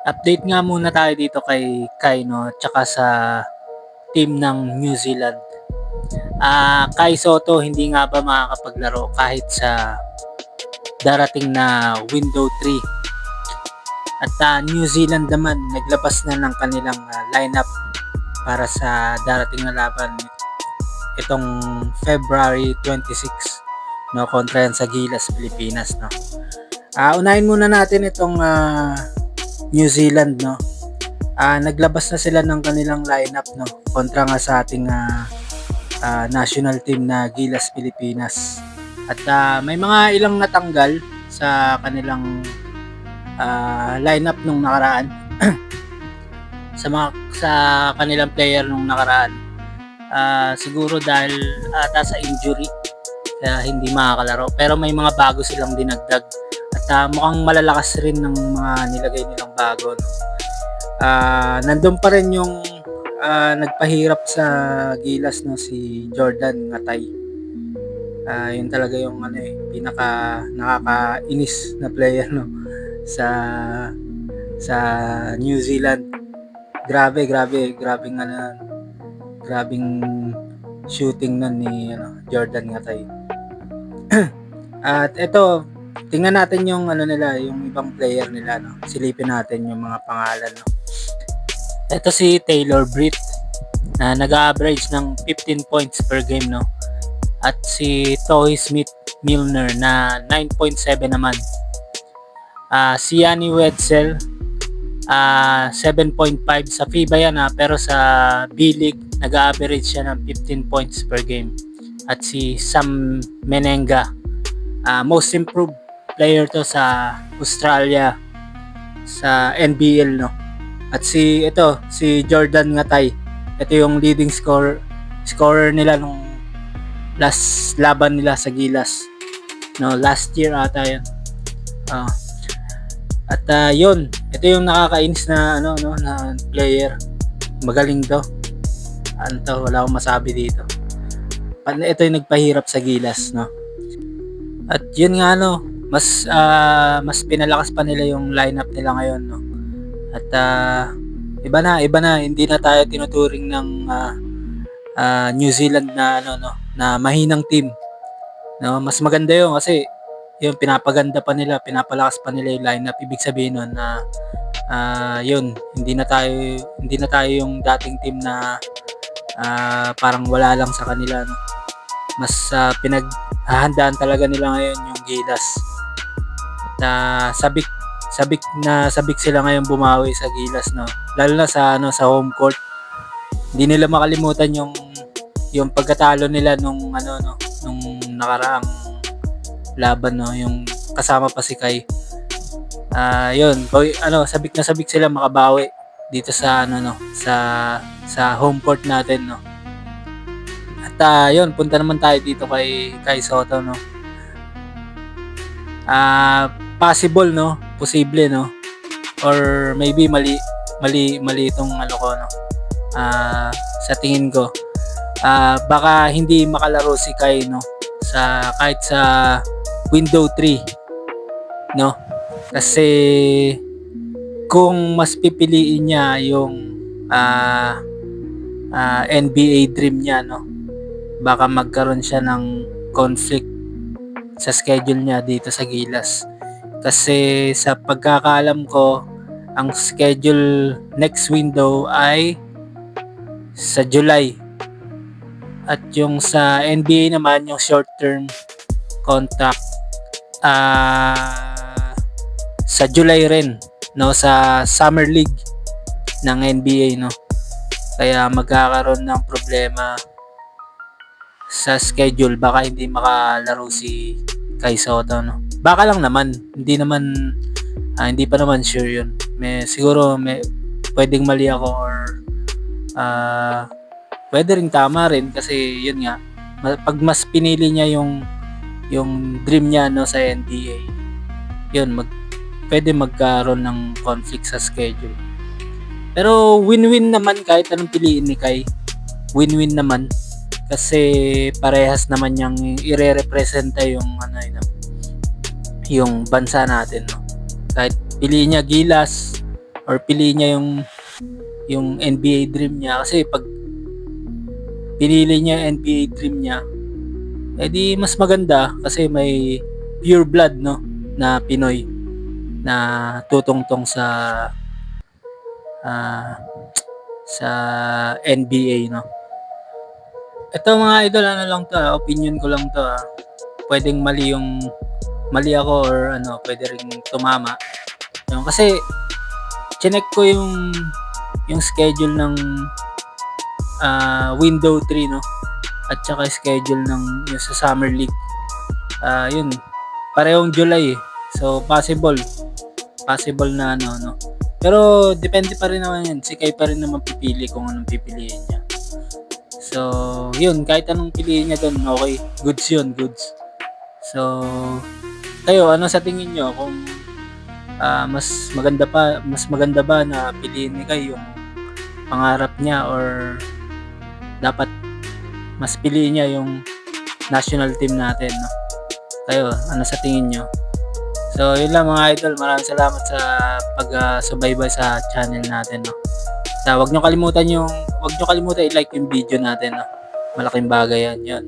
Update nga muna tayo dito kay Kai 'no, tsaka sa team ng New Zealand. Kai Sotto hindi nga ba makakapaglaro kahit sa darating na window 3? At New Zealand naman naglabas na ng kanilang lineup para sa darating na laban itong February 26 no, kontra yan sa Gilas, Pilipinas no. Unahin muna natin itong New Zealand no. Naglabas na sila ng kanilang lineup no, kontra nga sa ating national team na Gilas, Pilipinas. At may mga ilang natanggal sa kanilang lineup nung nakaraan. sa kanilang player nung nakaraan. Siguro dahil ata sa injury kaya hindi makakalaro. Pero may mga bago silang dinagdag. At mukhang malalakas rin ng mga nilagay nilang bago. No? Nandun pa rin yung nagpahirap sa Gilas no, si Jordan Ngatay. Yun talaga yung pinaka nakakainis na player no sa New Zealand. Grabing shooting nun ni Jordan Ngatay. At ito, tingnan natin yung nila, yung ibang player nila no. Silipin natin yung mga pangalan no. Ito si Taylor Britt na nag-average ng 15 points per game no. At si Tohy Smith Milner na 9.7 naman. Si Yanni Wedsel 7.5 sa FIBA yan pero sa B-League nag-average siya ng 15 points per game. At si Sam Menenga most improved player to sa Australia sa NBL no. At si Jordan Ngatay, ito yung leading scorer nila nung last laban nila sa Gilas no, last year ata yun. At yun, ito yung nakakainis na na player. Magaling to. Wala akong masabi dito. Ito yung nagpahirap sa Gilas no. At yun nga mas pinalakas pa nila yung lineup nila ngayon no. At iba na, hindi na tayo tinuturing ng New Zealand na na mahinang team. No, mas maganda 'yon kasi yung pinapaganda pa nila, pinapalakas pa nila yung lineup. Ibig sabihin nun na yun, hindi na tayo yung dating team na parang wala lang sa kanila no. Mas pinaghahandaan talaga nila ngayon yung Gilas. At sabik sila ngayon bumawi sa Gilas no. Lalo na sa home court. Hindi nila makalimutan yung pagkatalo nila nung nakaraang laban no, yung kasama pa si Kai. Yun, sabik na sabik sila makabawi dito sa sa home court natin no. At yun, punta naman tayo dito kay Kai Sotto no. Possible no, posible no, or maybe mali itong ko no. Sa tingin ko baka hindi makalaro si Kai no kahit sa window 3 no, kasi kung mas pipiliin niya yung NBA dream niya no, baka magkaroon siya ng conflict sa schedule niya dito sa Gilas. Kasi sa pagkakaalam ko, ang schedule next window ay sa July. At yung sa NBA naman, yung short term contract sa July rin no, sa Summer League ng NBA no. Kaya magkakaroon ng problema sa schedule, baka hindi makalaro si Kai Sotto no. Baka lang naman, hindi pa naman sure yun. Siguro pwedeng mali ako or pwede rin tama rin kasi yun nga, pag mas pinili niya yung dream niya no sa NBA, yun pwede magkaroon ng conflict sa schedule. Pero win-win naman kahit anong piliin ni Kai. Win-win naman kasi parehas naman niyang ire-representa yung bansa natin no. Kahit piliin niya Gilas or piliin niya yung NBA dream niya. Kasi pag pinili niya yung NBA dream niya, edi mas maganda kasi may pure blood, no, na Pinoy na tutungtong ah, sa NBA, no. Ito mga idol, ano lang 'to, opinion ko lang 'to, Puwedeng mali ako or ano, puwede ring tumama. Yun, kasi chineck ko yung schedule ng, window 3, no, at saka schedule ng yung sa summer league. Yun, parehong July, eh. So possible na ano 'no. Pero depende pa rin naman yun, si Kay pa rin naman pipili kung anong pipiliin niya. So, yun, kahit anong piliin niya dun, okey, goods yun, goods. So, kayo ano sa tingin niyo kung, mas maganda ba na piliin ni Kay yung pangarap niya or dapat mas piliin niya yung national team natin, 'no? Kayo, ano sa tingin niyo? So, yun lang mga idol, maraming salamat sa subaybay sa channel natin, 'no. Wag niyo kalimutan i-like yung video natin, 'no. Malaking bagay 'yan, 'yun.